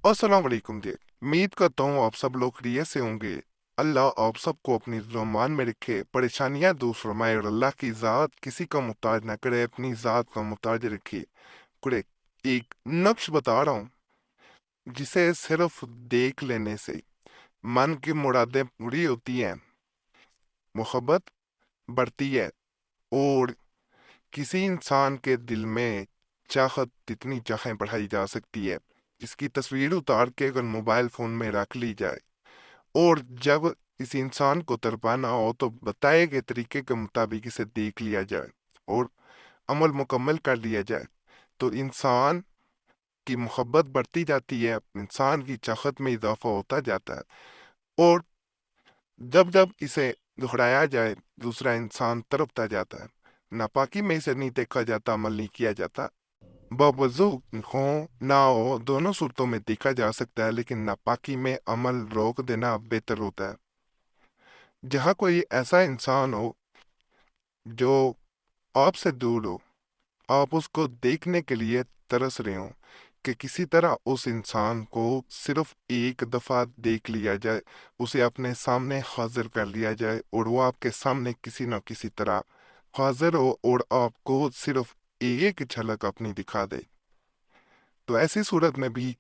अस्सलाम वालेकुम जी। उम्मीद करता हूँ आप सब लोग खैरियत से होंगे। अल्लाह आप सबको अपनी ज़ुबान में रखे, परेशानियां दूर फरमाए और अल्लाह की ज़ात किसी का मुहताज ना करे, अपनी ज़ात का मुहताज रखे। कुड़े एक नक्श बता रहा हूँ जिसे सिर्फ देख लेने से मन की मुरादें पूरी होती हैं, मोहब्बत बढ़ती है और किसी इंसान के दिल में चाहत जितनी चाहे बढ़ाई जा सकती है। इसकी तस्वीर उतार के अगर मोबाइल फ़ोन में रख ली जाए और जब इस इंसान को तड़पाना हो तो बताए गए तरीके के मुताबिक इसे देख लिया जाए और अमल मुकम्मल कर लिया जाए तो इंसान की मोहब्बत बढ़ती जाती है, इंसान की चाहत में इजाफा होता जाता है और जब जब इसे दोहराया जाए दूसरा इंसान तड़पता जाता है। नापाकी में इसे नहीं देखा जाता, अमल नहीं किया जाता। बावजू हो ना हो दोनों सूरतों में देखा जा सकता है, लेकिन नापाकी में अमल रोक देना बेहतर होता है। जहाँ कोई ऐसा इंसान हो जो आपसे दूर हो, आप उसको देखने के लिए तरस रहे हो कि किसी तरह उस इंसान को सिर्फ एक दफ़ा देख लिया जाए, उसे अपने सामने हाजिर कर लिया जाए और वो आपके सामने किसी न किसी तरह हाजिर हो और आपको सिर्फ एक झलक अपनी दिखा दे। तो ऐसी सूरत में भी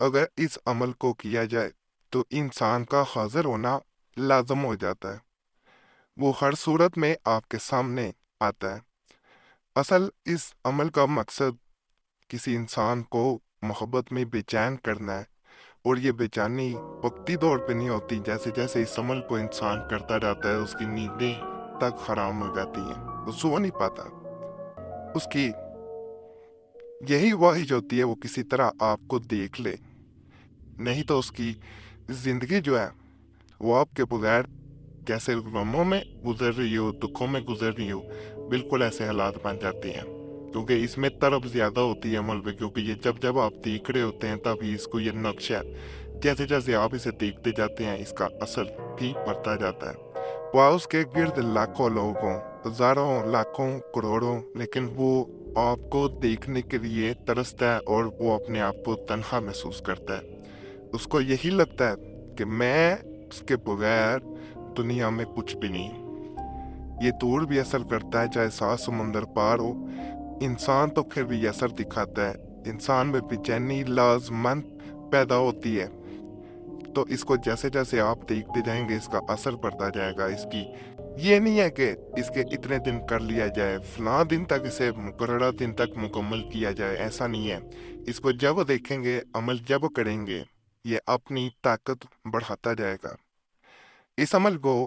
अगर इस अमल को किया जाए तो इंसान का हाजिर होना लाजम हो जाता है, वो हर सूरत में आपके सामने आता है। असल इस अमल का मकसद किसी इंसान को मोहब्बत में बेचैन करना है और ये बेचैनी वक्ती तौर पे नहीं होती, जैसे जैसे इस अमल को इंसान करता जाता है उसकी नींदें तक हराम हो जाती हैं, वो सो नहीं पाता। उसकी यही ख्वाहिश होती है वो किसी तरह आपको देख ले, नहीं तो उसकी जिंदगी जो है वो आपके बगैर कैसे गमों में गुजर रही हो, दुखों में गुजर रही हो, बिल्कुल ऐसे हालात बन जाते हैं। क्योंकि इसमें तरफ ज़्यादा होती है अमल पे, क्योंकि ये जब जब आप देख रहे होते हैं तभी इसको ये नक्शा जैसे जैसे आप इसे देखते जाते हैं इसका असर भी बढ़ता जाता है। वह उसके गिर्द लाखों लोग हों, हजारों लाखों करोड़ों, लेकिन वो आपको देखने के लिए तरसता है और वो अपने आप को तन्हा महसूस करता है। उसको यही लगता है कि मैं उसके बगैर दुनिया में कुछ भी नहीं। ये दूर भी असर करता है, चाहे 7 समुंदर पार हो, इंसान तो फिर भी असर दिखाता है। इंसान में बेचैनी लाजमन पैदा होती है, तो इसको जैसे जैसे आप देखते जाएंगे इसका असर पड़ता जाएगा। इसकी ये नहीं है कि इसके इतने दिन कर लिया जाए, फला दिन तक इसे मुकर्रर दिन तक मुकम्मल किया जाए, ऐसा नहीं है। इसको जब देखेंगे, अमल जब करेंगे, ये अपनी ताकत बढ़ाता जाएगा। इस अमल को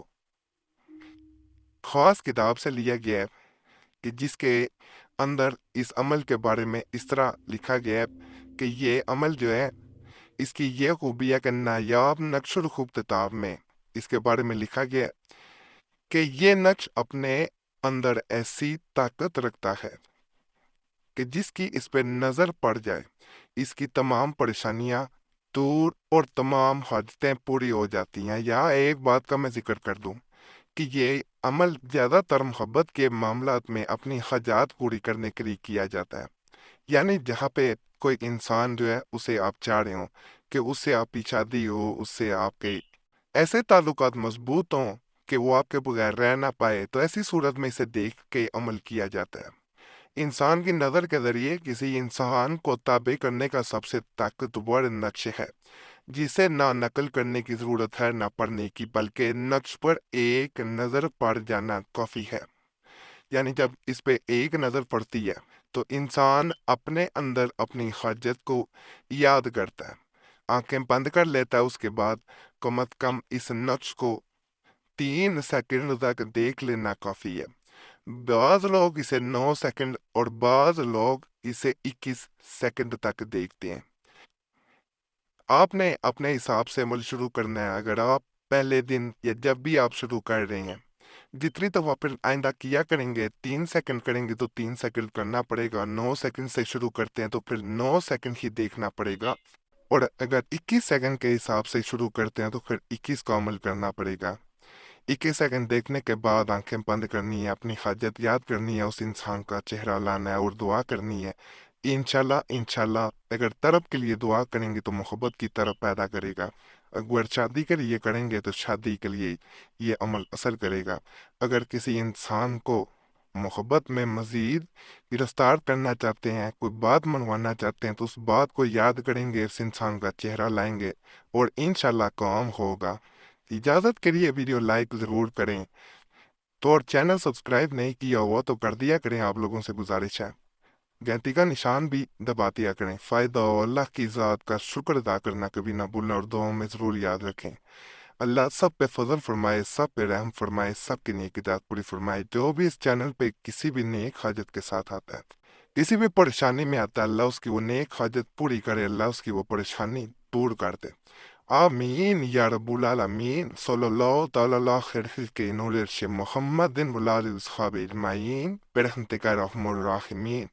खास किताब से लिया गया है कि जिसके अंदर इस अमल के बारे में इस तरह लिखा गया है कि ये अमल जो है इसकी ये खूबी है कि नायाब नक्शुल खूबताब में इसके बारे में लिखा गया है कि ये नक्श अपने अंदर ऐसी ताकत रखता है कि जिसकी इस पे नजर पड़ जाए इसकी तमाम परेशानियां दूर और तमाम हाजतें पूरी हो जाती हैं। यहाँ एक बात का मैं जिक्र कर दूं कि ये अमल ज़्यादातर मोहब्बत के मामलात में अपनी हाजात पूरी करने के लिए किया जाता है। यानी जहाँ पे कोई इंसान जो है उसे आप चाह रहे हो कि उससे आपकी शादी हो, उससे आपके ऐसे ताल्लुकात मजबूत हों कि वो आपके बगैर रह ना पाए, तो ऐसी सूरत में इसे देख के अमल किया जाता है। इंसान की नज़र के जरिए किसी इंसान को ताबे करने का सबसे ताकतवर नक्श है, जिसे ना नकल करने की ज़रूरत है ना पढ़ने की, बल्कि नक्श पर एक नज़र पड़ जाना काफ़ी है। यानी जब इस पे एक नज़र पड़ती है तो इंसान अपने अंदर अपनी हाजत को याद करता है, आंखें बंद कर लेता है, उसके बाद कम अज कम इस नक्श को 3 सेकंड तक देख लेना काफ़ी है। बाज लोग इसे 9 सेकंड और बाज लोग इसे 21 सेकंड तक देखते हैं। आपने अपने हिसाब से अमल शुरू करना है। अगर आप पहले दिन या जब भी आप शुरू कर रहे हैं, जितनी दफ़ा फिर आइंदा किया करेंगे, 3 सेकंड करेंगे तो 3 सेकंड करना पड़ेगा, 9 सेकंड से शुरू करते हैं तो फिर 9 सेकंड ही देखना पड़ेगा, और अगर 21 सेकंड के हिसाब से शुरू करते हैं तो फिर 21 को अमल करना पड़ेगा। 21 सेकंड देखने के बाद आंखें बंद करनी है, अपनी हाजत याद करनी है, उस इंसान का चेहरा लाना है और दुआ करनी है انشاءاللہ اگر طرف کے لیے دعا کریں گے تو محبت کی طرف پیدا کرے گا، اگر شادی کے لیے کریں گے تو شادی کے لیے یہ عمل اثر کرے گا۔ اگر کسی انسان کو محبت میں مزید گرفتار کرنا چاہتے ہیں، کوئی بات منوانا چاہتے ہیں، تو اس بات کو یاد کریں گے، اس انسان کا چہرہ لائیں گے اور انشاءاللہ کام ہوگا۔ اجازت کے لیے ویڈیو لائک ضرور کریں، تو اور چینل سبسکرائب نہیں کیا ہوا تو کر دیا کریں، آپ لوگوں سے گزارش ہے۔ گھنٹی کا نشان بھی دبا دیا کریں۔ فائدہ ہو، اللہ کی ذات کا شکر ادا کرنا کبھی نہ بھولنا اور دعاؤں میں ضرور یاد رکھیں۔ اللہ سب پہ فضل فرمائے، سب پہ رحم فرمائے، سب کی نیک ذات پوری فرمائے۔ جو بھی اس چینل پہ کسی بھی نیک حاجت کے ساتھ آتا ہے، کسی بھی پریشانی میں آتا ہے، اللہ اس کی وہ نیک حاجت پوری کرے، اللہ اس کی وہ پریشانی دور کر دے۔ آمین یا رب العالمین۔ صلی اللہ تعالی علی خیر خلق نور عرش محمد وعلی آلہ وصحبہ اجمعین برحمتک یا ارحم الراحمین۔